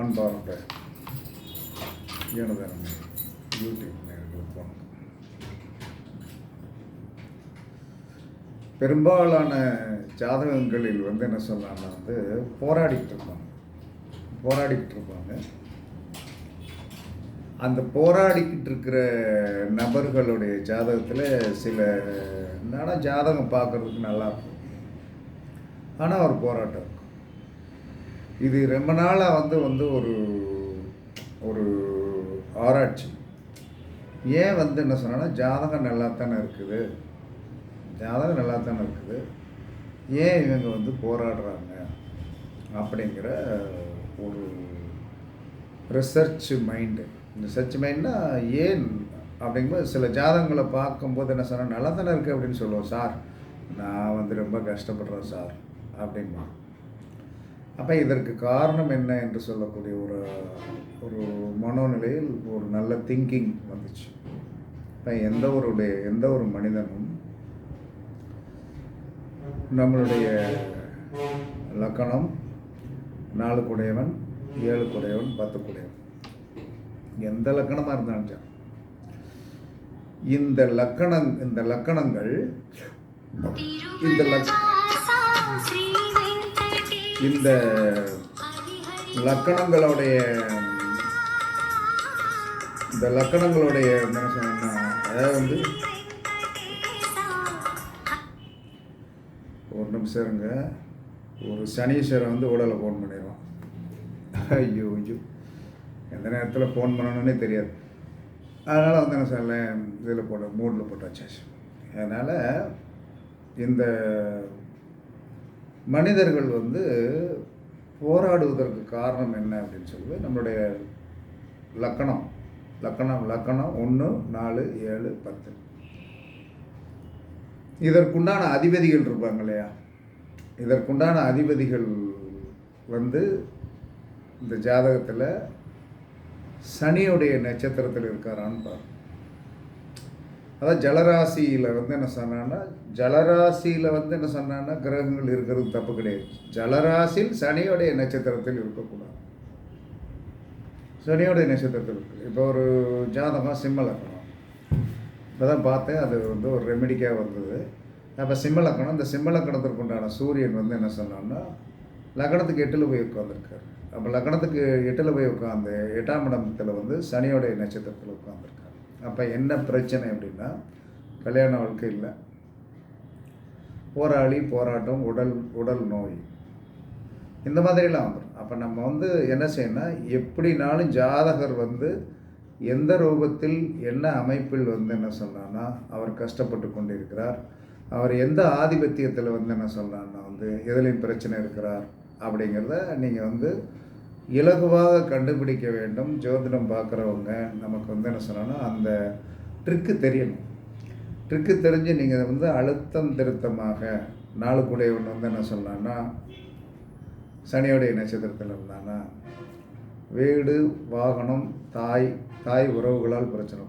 அன்பார்ந்த எனது யூடியூப் நேயர்களுக்கு வணக்கம். பெரும்பாலான ஜாதகங்களில் என்ன சொல்லலாம்னா போராடிக்கிட்டு இருப்பாங்க. அந்த போராடிக்கிட்டு இருக்கிற நபர்களுடைய ஜாதகத்தில் சில ஜாதகம் பார்க்குறதுக்கு நல்லா இருக்கும், ஆனால் ஒரு போராட்டம் இருக்கும். இது ரொம்ப நாளாக ஒரு ஒரு ஆராய்ச்சி. ஏன் என்ன சொன்னா ஜாதகம் நல்லா தானே இருக்குது, ஏன் இவங்க போராடுறாங்க அப்படிங்கிற ஒரு ரிசர்ச் மைண்டு. இந்த ரிசர்ச் மைண்ட்னா ஏன் அப்படிங்கும்போது சில ஜாதகங்களை பார்க்கும்போது என்ன சொன்னால் நல்லா தானே இருக்குது அப்படின்னு சொல்லுவோம். சார் நான் ரொம்ப கஷ்டப்படுறேன் சார் அப்படின்பா. அப்போ இதற்கு காரணம் என்ன என்று சொல்லக்கூடிய ஒரு மனோநிலையில் ஒரு நல்ல திங்கிங் வந்துச்சு. இப்போ எந்த ஒரு மனிதனும் நம்மளுடைய லக்கணம் 4 குடையவன் 7 குடையவன் 10 குடையவன் எந்த லக்கணமாக இருந்தாலும் இந்த லக்கணங்கள் இந்த லக்கணங்களுடைய என்ன சொன்னா, அதாவது ஒரு நிமிஷம் இருங்க, ஒரு சனீஸ்வரன் உடலை ஃபோன் பண்ணிடுவான். ஐயோ எந்த நேரத்தில் ஃபோன் பண்ணணுன்னே தெரியாது. அதனால் என்ன சொல்ல, இதில் மூடில் போட்டு வச்சாச்சு. அதனால் இந்த மனிதர்கள் போராடுவதற்கு காரணம் என்ன அப்படின்னு சொல்லி நம்மளுடைய லக்கணம் 1 4 7 10 இதற்குண்டான அதிபதிகள் இருப்பாங்க இல்லையா. இதற்குண்டான அதிபதிகள் இந்த ஜாதகத்தில் சனியுடைய நட்சத்திரத்தில் இருக்காரான்னு பாருங்க. அதாவது ஜலராசியில் என்ன சொன்னான்னா, என்ன சொன்னான்னா கிரகங்கள் இருக்கிறது தப்பு கிடையாது. ஜலராசியில் சனியோடைய நட்சத்திரத்தில் இருக்கக்கூடாது. சனியோடைய நட்சத்திரத்தில் இருக்குது. இப்போ ஒரு ஜாதகம் சிம்ம லக்கணம், இப்போ தான் பார்த்தேன், அது ஒரு ரெமெடிக்காக வந்தது. அப்போ சிம்ம லக்கணம், இந்த சிம்ம லக்கணத்திற்கு உண்டான சூரியன் என்ன சொன்னான்னா லக்கணத்துக்கு 8ல் போய் உட்காந்துருக்காரு. அப்போ லக்கணத்துக்கு 8ல் போய் உட்காந்து 8ஆம் இடத்துல சனியோடைய நட்சத்திரத்தில் உட்காந்துருக்காரு. அப்போ என்ன பிரச்சனை அப்படின்னா, கல்யாண வாழ்க்கை இல்லை, போராட்டம், உடல் நோய், இந்த மாதிரிலாம் வந்துடும். அப்போ நம்ம என்ன செய்யணும்னா, எப்படினாலும் ஜாதகர் எந்த ரூபத்தில் என்ன அமைப்பில் என்ன சொன்னான்னா அவர் கஷ்டப்பட்டு கொண்டிருக்கிறார், அவர் எந்த ஆதிபத்தியத்தில் என்ன சொன்னான்னா எதுலையும் பிரச்சனை இருக்கிறார் அப்படிங்கிறத நீங்கள் இலகுவாக கண்டுபிடிக்க வேண்டும். ஜோதிடம் பார்க்குறவங்க நமக்கு என்ன சொன்னான்னா அந்த ட்ரிக்கு தெரியணும். ட்ரிக்கு தெரிஞ்சு நீங்கள் அழுத்தம் திருத்தமாக 4 குடையவன் என்ன சொல்லலான்னா சனியோடைய நட்சத்திரத்தில் இருந்தானா வீடு வாகனம் தாய் உறவுகளால் பிரச்சனை.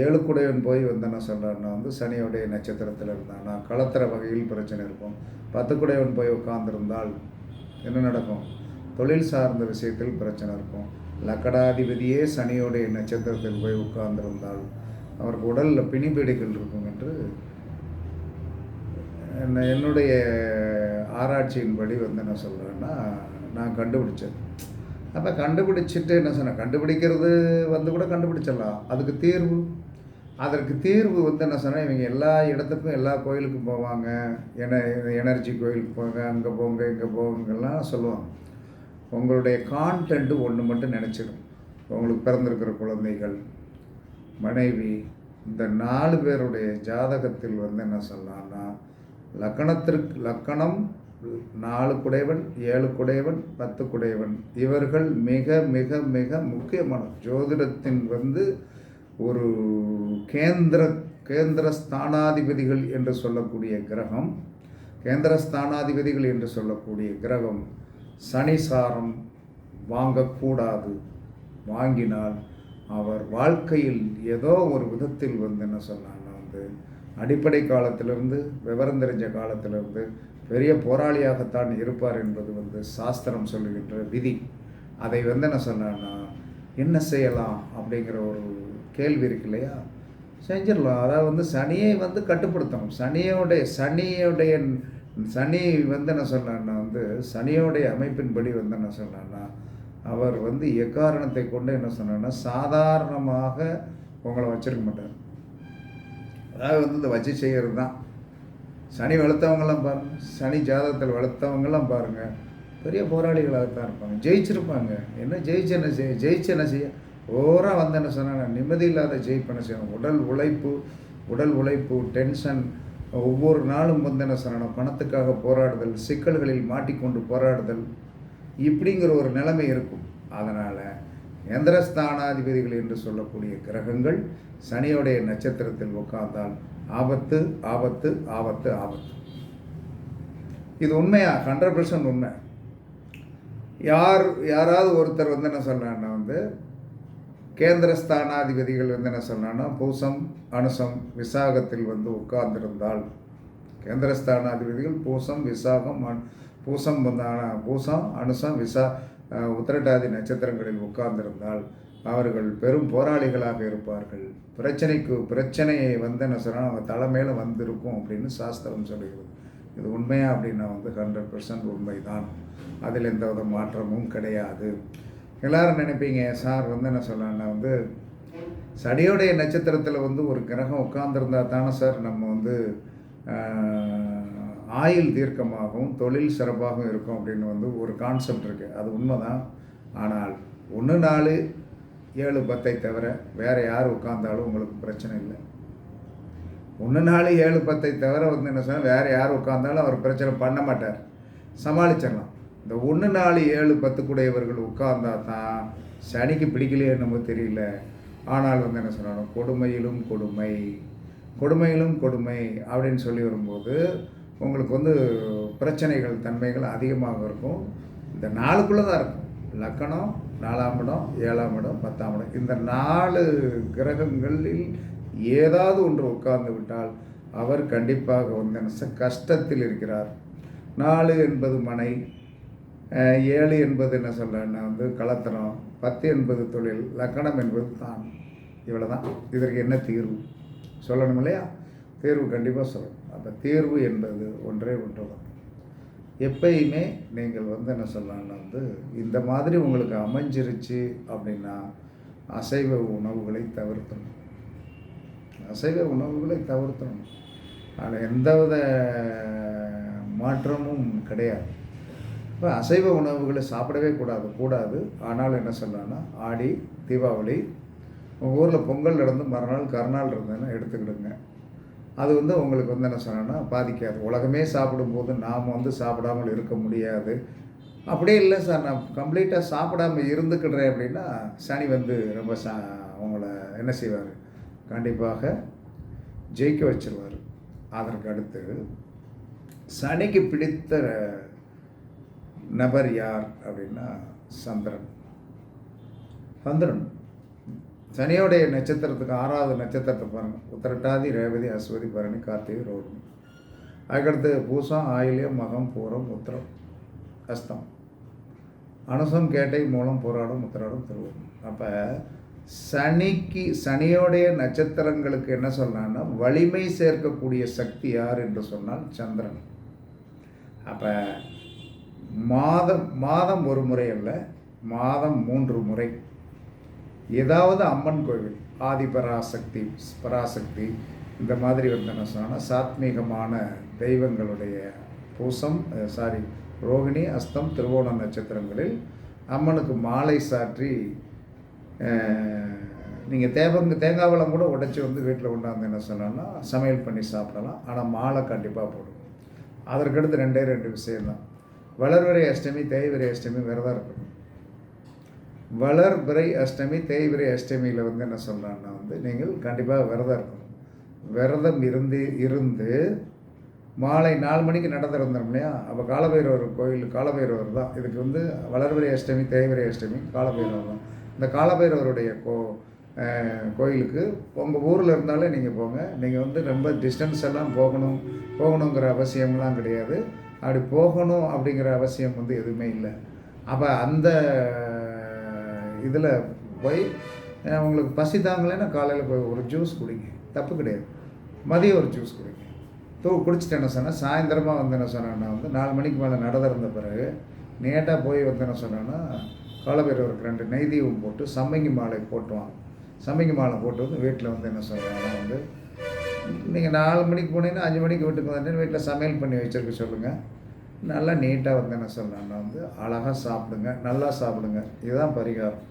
7 குடையவன் போய் என்ன சொல்கிறான்னா சனியோடைய நட்சத்திரத்தில் இருந்தானா களத்திர வகையில் பிரச்சனை இருக்கும். 10 குடையவன் போய் உட்கார்ந்துருந்தால் என்ன நடக்கும், தொழில் சார்ந்த விஷயத்தில் பிரச்சனை இருக்கும். லக்கடாதிபதியே சனியோடைய நட்சத்திரத்தில் போய் உட்கார்ந்திருந்தால் அவருக்கு உடலில் பிணிப்பீடுகள் இருக்கும் என்று என்னுடைய ஆராய்ச்சியின்படி என்ன சொல்கிறேன்னா நான் கண்டுபிடிச்சேன். அப்போ கண்டுபிடிச்சிட்டு என்ன சொன்னேன், கண்டுபிடிக்கிறது கூட கண்டுபிடிச்சிடலாம். அதற்கு தீர்வு என்ன சொன்னால், இவங்க எல்லா இடத்துக்கும் எல்லா கோயிலுக்கும் போவாங்க, எனர்ஜி கோயிலுக்கு போங்க, அங்கே போங்க இங்கே போங்கலாம் சொல்லுவாங்க. உங்களுடைய கான்டென்ட்டு ஒன்று மட்டும் நினச்சிடும். உங்களுக்கு பிறந்திருக்கிற குழந்தைகள், மனைவி, இந்த 4 பேருடைய ஜாதகத்தில் என்ன சொல்லலாம்னா லக்கணம் 4 குடையவன் 7 குடையவன் 10 குடையவன் இவர்கள் மிக மிக மிக முக்கியமான ஜோதிடத்தின் ஒரு கேந்திர ஸ்தானாதிபதிகள் என்று சொல்லக்கூடிய கிரகம். சனிசாரம் வாங்கக்கூடாது. வாங்கினால் அவர் வாழ்க்கையில் ஏதோ ஒரு விதத்தில் என்ன சொன்னாங்கன்னா அடிப்படை காலத்திலிருந்து விவரம் தெரிஞ்ச காலத்திலிருந்து பெரிய போராளியாகத்தான் இருப்பார் என்பது சாஸ்திரம் சொல்லுகின்ற விதி. அதை வந்து என்ன சொன்னேன்னா, என்ன செய்யலாம் அப்படிங்கிற ஒரு கேள்வி இருக்கு இல்லையா, செஞ்சிடலாம். அதாவது வந்து சனியை வந்து கட்டுப்படுத்தணும். சனி வந்து என்ன சொன்னான்னா வந்து சனியோடைய அமைப்பின்படி வந்து என்ன சொன்னான்னா, அவர் வந்து எக்காரணத்தை கொண்டு என்ன சொன்னான்னா சாதாரணமாக உங்களை வச்சிருக்க மாட்டார். அதாவது வந்து இந்த வச்சு செய்கிறது தான். சனி வளர்த்தவங்கெல்லாம் பாருங்கள், சனி ஜாதகத்தில் வளர்த்தவங்கெல்லாம் பாருங்கள், பெரிய போராளிகளாகத்தான் இருப்பாங்க, ஜெயிச்சிருப்பாங்க. என்ன ஜெயிச்சு என்ன செய்ய ஓராக வந்து என்ன சொன்னாங்க, நிம்மதி இல்லாத ஜெயிப்பு என்ன செய்யணும், உடல் உழைப்பு, டென்ஷன், ஒவ்வொரு நாளும் வந்து என்ன சொல்லணும், பணத்துக்காக போராடுதல், சிக்கல்களில் மாட்டிக்கொண்டு போராடுதல், இப்படிங்கிற ஒரு நிலைமை இருக்கும். அதனால் எந்திரஸ்தானாதிபதிகள் என்று சொல்லக்கூடிய கிரகங்கள் சனியோடைய நட்சத்திரத்தில் உட்கார்ந்தால் ஆபத்து ஆபத்து ஆபத்து ஆபத்து. இது உண்மையா? 100% உண்மை. யாராவது ஒருத்தர் வந்து என்ன சொல்கிறான்னா வந்து கேந்திரஸ்தானாதிபதிகள் வந்து என்ன சொல்கிறான்னா பூசம் அனுசம் விசாகத்தில் வந்து உட்கார்ந்திருந்தால், கேந்திரஸ்தானாதிபதிகள் பூசம் விசாகம் பூசம் அனுசம் உத்திரட்டாதி நட்சத்திரங்களில் உட்கார்ந்திருந்தால் அவர்கள் பெரும் போராளிகளாக இருப்பார்கள். பிரச்சனையை வந்து என்ன சொல்கிறாங்க, அவங்க தலைமையில் வந்திருக்கும் அப்படின்னு சாஸ்திரம் சொல்லுகிறது. இது உண்மையா அப்படின்னா வந்து 100% உண்மைதான். அதில் எந்த வித மாற்றமும் கிடையாது. எல்லோரும் நினைப்பீங்க, சார் வந்து என்ன சொல்லலான்னா வந்து சனியோடைய நட்சத்திரத்தில் வந்து ஒரு கிரகம் உட்கார்ந்துருந்தா தானே சார் நம்ம வந்து ஆயுள் தீர்க்கமாகவும் தொழில் சிறப்பாகவும் இருக்கும் அப்படின்னு வந்து ஒரு கான்செப்ட் இருக்குது. அது உண்மைதான். ஆனால் 1 4 7 10 தவிர வேறு யார் உட்கார்ந்தாலும் உங்களுக்கு பிரச்சனை இல்லை. 1 4 7 10 தவிர வந்து என்ன சொன்னால் வேறு யார் உட்கார்ந்தாலும் அவர் பிரச்சனை பண்ண மாட்டார், சமாளிச்சிடலாம். இந்த 1 4 7 10 கூடையவர்கள் உட்கார்ந்தா தான் சனிக்கு பிடிக்கலையே என்னமோ தெரியல. ஆனால் வந்து என்ன சொன்னாலும் கொடுமையிலும் கொடுமை அப்படின்னு சொல்லி வரும்போது உங்களுக்கு வந்து பிரச்சனைகள் தன்மைகள் அதிகமாக இருக்கும். இந்த 4க்குள்ளே தான் இருக்கும். லக்கணம் 4ஆம் இடம் 7ஆம் இடம் 10ஆம் இடம், இந்த 4 கிரகங்களில் ஏதாவது ஒன்று உட்கார்ந்து விட்டால் அவர் கண்டிப்பாக வந்து கஷ்டத்தில் இருக்கிறார். 4 என்பது மனை, 7 என்பது என்ன சொல்கிறேன்னா வந்து கலத்தனம், 10 என்பது தொழில், லக்கணம் என்பது தான். இவ்வளோ தான். இதற்கு என்ன தீர்வு சொல்லணும் இல்லையா? தீர்வு கண்டிப்பாக சொல்லணும். அப்போ தீர்வு என்பது ஒன்றே ஒன்று தான். எப்பயுமே நீங்கள் வந்து என்ன சொல்லலாம்னா வந்து இந்த மாதிரி உங்களுக்கு அமைஞ்சிருச்சு அப்படின்னா அசைவ உணவுகளை தவிர்த்தணும். அதில் எந்தவித மாற்றமும் கிடையாது. இப்போ அசைவ உணவுகளை சாப்பிடவே கூடாது. ஆனால் என்ன சொல்லலாம்னா ஆடி தீபாவளி ஊரில் பொங்கல் நடந்து மறுநாள் கருநாள் இருந்ததுன்னா எடுத்துக்கிடுங்க. அது வந்து உங்களுக்கு வந்து என்ன சொன்னோன்னா பாதிக்காது. உலகமே சாப்பிடும்போது நாம் வந்து சாப்பிடாமல் இருக்க முடியாது. அப்படியே இல்லை சார், நான் கம்ப்ளீட்டாக சாப்பிடாமல் இருந்துக்கிடுறேன் அப்படின்னா சனி வந்து ரொம்ப உங்களை என்ன செய்வார், கண்டிப்பாக ஜெயிக்க வச்சிருவார். அதற்கு அடுத்து சனிக்கு பிடித்த நபர் யார் அப்படின்னா சந்திரன். சனியோடைய நட்சத்திரத்துக்கு 6வது நட்சத்திரத்தை பாருங்கள். உத்திரட்டாதி ரேவதி அஸ்வதி பரணி கார்த்திகை ரோகிணி. அதுக்கடுத்து பூசம் ஆயில்யம் மகம் பூரம் உத்திரம் அஸ்தம் அனுசம் கேட்டை மூலம் போராடும் உத்திராடம் திருவோணம். அப்போ சனியோடைய நட்சத்திரங்களுக்கு என்ன சொல்லலாம்னா வலிமை சேர்க்கக்கூடிய சக்தி யார் என்று சொன்னால் சந்திரன். அப்போ மாதம் ஒரு முறை அல்ல, மாதம் 3 முறை ஏதாவது அம்மன் கோவில் பராசக்தி இந்த மாதிரி வந்து என்ன சொன்னால் சாத்மீகமான தெய்வங்களுடைய ரோகிணி அஸ்தம் திருவோணம் நட்சத்திரங்களில் அம்மனுக்கு மாலை சாற்றி நீங்கள் தேங்காய் பழம் கூட உடைச்சி வந்து வீட்டில் கொண்டாந்து என்ன சொன்னோன்னா சமையல் பண்ணி சாப்பிடலாம். ஆனால் மாலை கண்டிப்பாக போடும். அதற்கடுத்து 2 விஷயம்தான். வளர்விரை அஷ்டமி தேய்விரை அஷ்டமி விரதம் இருக்கணும். வளர்பிறை அஷ்டமி தேய்விரை அஷ்டமியில் வந்து என்ன சொல்கிறான்னா வந்து நீங்கள் கண்டிப்பாக விரதம் இருக்கணும். விரதம் இருந்து மாலை 4 மணிக்கு நடந்திருந்தோம் இல்லையா, அப்போ காலபைரவர் தான் இதுக்கு வந்து வளர்பிறை அஷ்டமி தேய்விரை அஷ்டமி காலபைரவர் தான். இந்த காலபைரவருடைய கோயிலுக்கு உங்கள் ஊரில் இருந்தாலே நீங்கள் போங்க. நீங்கள் வந்து ரொம்ப டிஸ்டன்ஸ் எல்லாம் போகணுங்கிற அவசியம்லாம் கிடையாது. அப்படி போகணும் அப்படிங்கிற அவசியம் வந்து எதுவுமே இல்லை. அப்போ அந்த இதில் போய் உங்களுக்கு பசி தாங்கலைன்னா காலையில் போய் ஒரு ஜூஸ் குடிங்க, தப்பு கிடையாது. மதியம் ஒரு ஜூஸ் குடிங்க. குடிச்சிட்டு என்ன சொன்னால் சாயந்தரமாக வந்து என்ன சொன்னேன்னா வந்து 4 மணிக்கு மேலே நட திறந்த பிறகு நேட்டாக போய் வந்து என்ன சொன்னேன்னா காலபைரவருக்கு 2 நெய் தீபம் போட்டு சம்மங்கி மாலை போட்டுவான். சம்மங்கி மாலை போட்டு வந்து வீட்டில் வந்து என்ன சொல்கிறாங்கன்னா வந்து நீங்கள் 4 மணிக்கு போனீங்கன்னா 5 மணிக்கு வீட்டுக்கு வந்துட்டு வீட்டில் சமையல் பண்ணி வச்சுருக்க சொல்லுங்கள். நல்லா நீட்டாக வந்து என்ன சொல்கிறாங்கன்னா வந்து அழகாக சாப்பிடுங்க, நல்லா சாப்பிடுங்க. இதுதான் பரிகாரம்.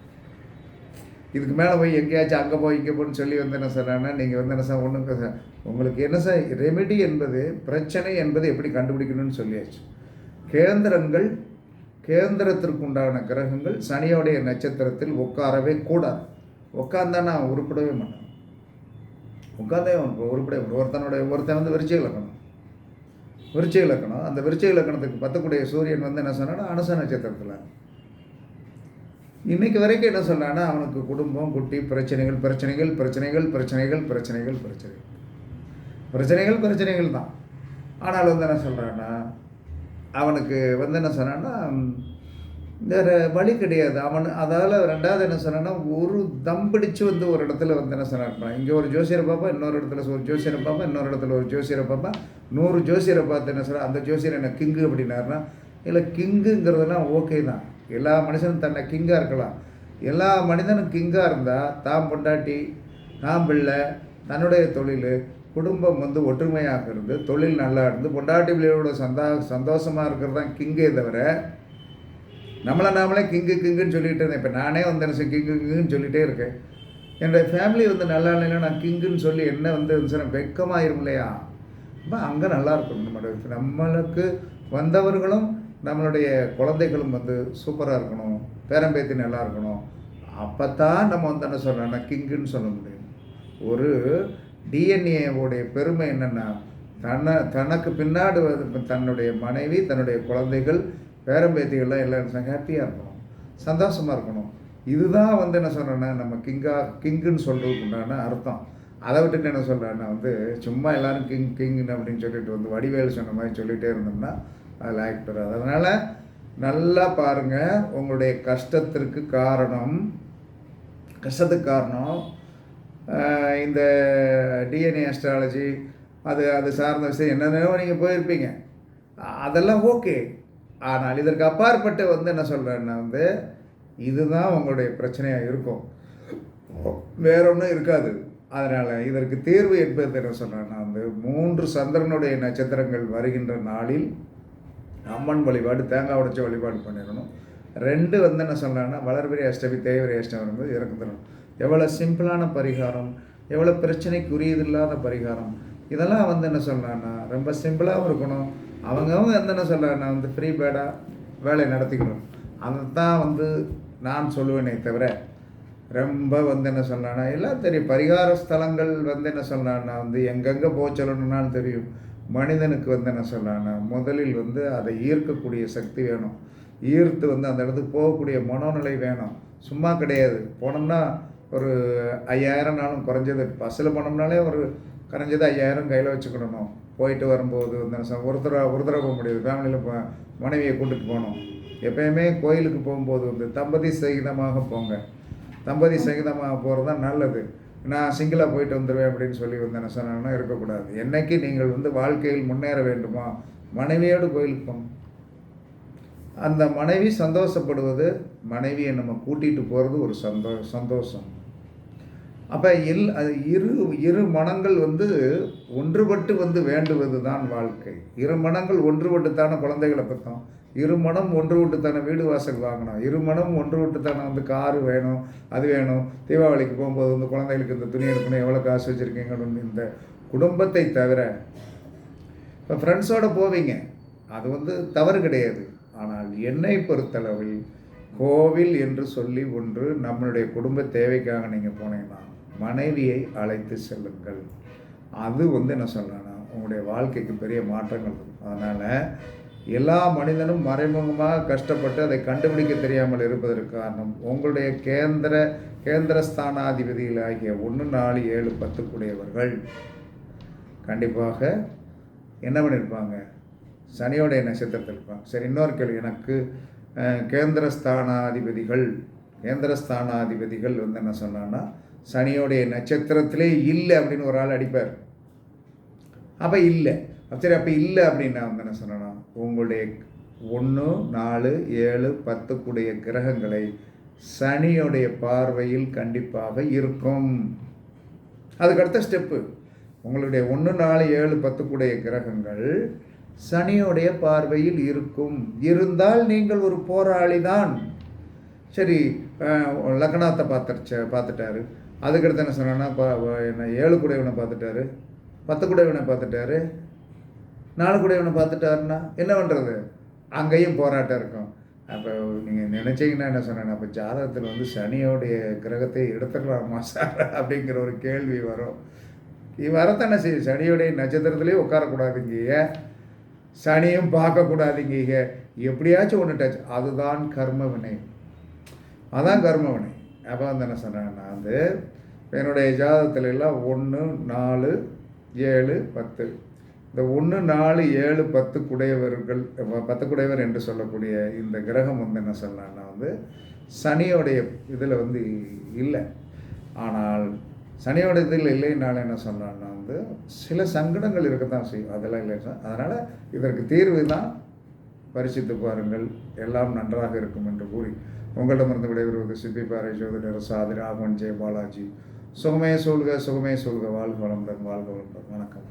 இதுக்கு மேலே போய் எங்கேயாச்சும் அங்கே போய் இங்கே போன்னு சொல்லி வந்து என்ன சொல்கிறாங்கன்னா நீங்கள் வந்து என்ன சார் ஒன்றுங்க உங்களுக்கு என்ன சார் ரெமெடி என்பது பிரச்சனை என்பது எப்படி கண்டுபிடிக்கணும்னு சொல்லியாச்சு. கேந்திரங்கள், கேந்திரத்திற்கு உண்டான கிரகங்கள் சனியோடைய நட்சத்திரத்தில் உட்காரவே கூடாது. உட்காந்தா நான் உருப்படவே மாட்டேன். உட்காந்தே ஒருத்தன் வந்து விருச்சிக இலக்கணம். விருச்சிக இலக்கணம், அந்த விருச்சிக இலக்கணத்துக்கு பத்தக்கூடிய சூரியன் வந்து என்ன சொன்னான்னா அனுச நட்சத்திரத்தில். இன்றைக்கு வரைக்கும் என்ன சொன்னான்னா அவனுக்கு குடும்பம், குட்டி, பிரச்சனைகள் பிரச்சனைகள் பிரச்சனைகள் பிரச்சனைகள் பிரச்சனைகள் பிரச்சனைகள் பிரச்சனைகள் பிரச்சனைகள் தான். ஆனால் வந்து என்ன சொல்கிறான்னா அவனுக்கு வந்து என்ன சொன்னான்னா வேறு வழி கிடையாது. அவன் அதால் 2வது என்ன சொன்னான்னா ஒரு தம்பிடிச்சு வந்து ஒரு இடத்துல வந்து என்ன சொன்னான், இங்கே ஒரு ஜோசியரை பார்ப்பா, இன்னொரு இடத்துல ஒரு ஜோசியரை பார்ப்பா, இன்னொரு இடத்துல ஒரு ஜோசியரை பார்ப்பா, 100 ஜோசியரை பார்த்து என்ன சொல்கிறேன், அந்த ஜோசியர் என்ன கிங்கு அப்படின்னாருன்னா, இல்லை கிங்குங்கிறதுலாம் ஓகே தான். எல்லா மனுஷனும் தன்னை கிங்காக இருக்கலாம். எல்லா மனிதனும் கிங்காக இருந்தால் தான் பொண்டாட்டி, தான் பிள்ளை, தன்னுடைய தொழில், குடும்பம் வந்து ஒற்றுமையாக இருந்து தொழில் நல்லா இருந்து பொண்டாட்டி பிள்ளையோட சந்தோஷமாக இருக்கிறது தான் கிங்கே தவிர நாமளே கிங்குன்னு சொல்லிகிட்டு இருந்தேன். இப்போ நானே வந்து என்ன கிங்குன்னு சொல்லிகிட்டே இருக்கேன். என்னுடைய ஃபேமிலி வந்து நல்லா இல்லைன்னா நான் கிங்குன்னு சொல்லி என்ன வந்து சார் வெக்கமாயிரும் இல்லையா? அப்போ அங்கே நல்லா இருக்கணும். நம்மளுக்கு வந்தவர்களும் நம்மளுடைய குழந்தைகளும் வந்து சூப்பராக இருக்கணும், பேரம்பேத்தி நல்லா இருக்கணும். அப்போ தான் நம்ம வந்து என்ன சொல்கிறோம்னா கிங்குன்னு சொல்ல முடியும். ஒரு டிஎன்ஏவுடைய பெருமை என்னென்னா தனக்கு பின்னாடி தன்னுடைய மனைவி, தன்னுடைய குழந்தைகள், பேரம்பேத்திகள்லாம் எல்லாம் ஹாப்பியாக இருக்கணும், சந்தோஷமாக இருக்கணும். இதுதான் வந்து என்ன சொல்கிறேன்னா நம்ம கிங்குன்னு சொல்கிறதுக்கு உண்டான அர்த்தம். அதை விட்டுட்டு என்ன சொல்கிறேன்னா வந்து சும்மா எல்லோரும் கிங்குன்னு அப்படின்னு சொல்லிட்டு வந்து வடிவேல் சொன்ன மாதிரி சொல்லிகிட்டே இருந்தோம்னா அதில் ஆக்டர். அதனால் நல்லா பாருங்கள், உங்களுடைய கஷ்டத்துக்கு காரணம் இந்த டிஎன்ஏ அஸ்ட்ராலஜி அது சார்ந்த விஷயம் என்னென்னவோ நீங்கள் போயிருப்பீங்க, அதெல்லாம் ஓகே. ஆனால் இதற்கு அப்பாற்பட்டு வந்து என்ன சொல்கிறேன்னா வந்து இதுதான் உங்களுடைய பிரச்சனையாக இருக்கும், வேற ஒன்றும் இருக்காது. அதனால் இதற்கு தீர்வு என்பது என்ன சொல்கிறேன்னா வந்து 3 சந்திரனுடைய நட்சத்திரங்கள் வருகின்ற நாளில் அம்மன் வழிபாடு, தேங்காய் உடைச்ச வழிபாடு பண்ணிடணும். 2 வந்து என்ன சொல்கிறாங்கன்னா வளர்பிறை அஷ்டமி, தேய்பிறை அஷ்டமி வந்து இறக்கு தரணும். எவ்வளோ சிம்பிளான பரிகாரம், எவ்வளோ பிரச்சனைக்குரியது இல்லாத பரிகாரம். இதெல்லாம் வந்து என்ன சொல்கிறாங்கன்னா ரொம்ப சிம்பிளாகவும் இருக்கணும். அவங்கவுங்க வந்து என்ன சொல்கிறாங்கன்னா வந்து ஃப்ரீ பேடாக வேலையை நடத்திக்கணும். அதுதான் வந்து நான் சொல்லுவேனே தவிர ரொம்ப வந்து என்ன சொல்லலான்னா எல்லாம் தெரியும். பரிகார ஸ்தலங்கள் வந்து என்ன சொல்லலான்னா வந்து எங்கெங்கே போக சொல்லணும்னாலும் தெரியும். மனிதனுக்கு வந்து என்ன சொல்லலான்னா முதலில் வந்து அதை ஈர்க்கக்கூடிய சக்தி வேணும். ஈர்த்து வந்து அந்த இடத்துக்கு போகக்கூடிய மனோநிலை வேணும். சும்மா கிடையாது. போனோம்னா ஒரு 5000 நாளும் குறைஞ்சது பஸ்ஸில் போனோம்னாலே ஒரு குறைஞ்சது 5000 கையில் வச்சுக்கிடணும். போயிட்டு வரும்போது வந்து ஒரு தடவை போக முடியாது. ஃபேமிலியில் மனைவியை கூட்டிகிட்டு போகணும். எப்பயுமே கோயிலுக்கு போகும்போது வந்து தம்பதி சகிதமாக போங்க. தம்பதி சகிதமாக போகிறது தான் நல்லது. நான் சிங்கிளாக போயிட்டு வந்துடுவேன் அப்படின்னு சொல்லி வந்து என்ன சொன்னாங்கன்னா இருக்கக்கூடாது. என்றைக்கு நீங்கள் வந்து வாழ்க்கையில் முன்னேற வேண்டுமா, மனைவியோடு கோயிலுக்கு போங்க. அந்த மனைவி சந்தோஷப்படுவது, மனைவியை நம்ம கூட்டிகிட்டு போகிறது ஒரு சந்தோஷம். அப்போ இரு மனங்கள் வந்து ஒன்றுபட்டு வந்து வேண்டுவது தான் வாழ்க்கை. 2 மனங்கள் ஒன்றுபட்டுத்தான குழந்தைகளை பற்றோம். 2 மனம் ஒன்றுபட்டுத்தான வீடு வாசல் வாங்கணும். 2 மனம் ஒன்றுபட்டுத்தான வந்து காரு வேணும், அது வேணும். தீபாவளிக்கு போகும்போது வந்து குழந்தைகளுக்கு இந்த துணி எடுக்கணும், எவ்வளோ காசு வச்சுருக்கீங்கன்னு. இந்த குடும்பத்தை தவிர இப்போ ஃப்ரெண்ட்ஸோடு போவீங்க, அது வந்து தவறு கிடையாது. ஆனால் என்னை பொறுத்தளவில் கோவில் என்று சொல்லி ஒன்று நம்மளுடைய குடும்ப தேவைக்காக நீங்கள் போனீங்கன்னா மனைவியை அழைத்து செல்லுங்கள். அது வந்து என்ன சொல்கிறேன்னா உங்களுடைய வாழ்க்கைக்கு பெரிய மாற்றங்கள் இருக்கும். அதனால் எல்லா மனிதனும் மறைமுகமாக கஷ்டப்பட்டு அதை கண்டுபிடிக்க தெரியாமல் இருப்பதற்கு காரணம் உங்களுடைய கேந்திரஸ்தானாதிபதிகள் ஆகிய 1, 4, 7, 10 கூடியவர்கள் கண்டிப்பாக என்ன பண்ணியிருப்பாங்க, சனியோடைய நட்சத்திரத்தில் இருப்பாங்க. சரி, இன்னொரு கேள்வி. எனக்கு கேந்திரஸ்தானாதிபதிகள் கேந்திரஸ்தானாதிபதிகள் வந்து என்ன சொன்னான்னா சனியோடைய நட்சத்திரத்திலே இல்லை அப்படின்னு ஒரு ஆள் அடிப்பார். அப்போ இல்லை, சரி அப்போ இல்லை அப்படின்னா வந்து என்ன சொன்னேன்னா உங்களுடைய 1, 4, 7, 10 கிரகங்களை சனியோடைய பார்வையில் கண்டிப்பாக இருக்கும். அதுக்கடுத்த ஸ்டெப்பு, உங்களுடைய 1, 4, 7, 10 கிரகங்கள் சனியோடைய பார்வையில் இருக்கும். இருந்தால் நீங்கள் ஒரு போராளி தான். சரி, லக்னத்தை பார்த்துட்டாரு. அதுக்கடுத்து என்ன சொன்னா என்ன 7 கூடையவனை பார்த்துட்டாரு, 10 கூடையவனை பார்த்துட்டாரு, 4 கூடையவனை பார்த்துட்டாருன்னா என்ன பண்ணுறது? அங்கேயும் போராட்டம் இருக்கும். அப்போ நீங்கள் நினச்சிங்கன்னா என்ன சொன்னேன், அப்போ ஜாதகத்தில் வந்து சனியோடைய கிரகத்தை எடுத்துடலாமா சார் அப்படிங்கிற ஒரு கேள்வி வரும். வரத்தானே செய்யும். சனியோடைய நட்சத்திரத்துலேயே உட்காரக்கூடாதுங்க, சனியும் பார்க்கக்கூடாதுங்க, எப்படியாச்சும் ஒன்று டச். அதுதான் கர்ம வினை, அதான் கர்ம வினை. அப்போ வந்து என்ன சொன்னேன்னா வந்து என்னுடைய ஜாதகத்துல எல்லாம் 1, 4, 7, 10 இந்த 1, 4, 7, 10 குடையவர்கள் 10 குடையவர் என்று சொல்லக்கூடிய இந்த கிரகம் வந்து என்ன சொல்லலாம்னா வந்து சனியோடைய இதில் வந்து இல்லை. ஆனால் சனியோட இதில் இல்லைனால என்ன சொல்லலாம்னா வந்து சில சங்கடங்கள் இருக்கத்தான் செய்யும், அதெல்லாம் இல்லை. அதனால் இதற்கு தீர்வு தான் பரிசித்து பாருங்கள், எல்லாம் நன்றாக இருக்கும் என்று கூறி உங்களிடமிருந்து விடைபெறுவது சிப்பிப்பாறை ஜோதிடர் சாதி ராகவன் ஜெய பாலாஜி. சுகமே சொல்க, சுகமே சொல்க, வாழ்க வளமுடன், வாழ்க வளமுடன். வணக்கம்.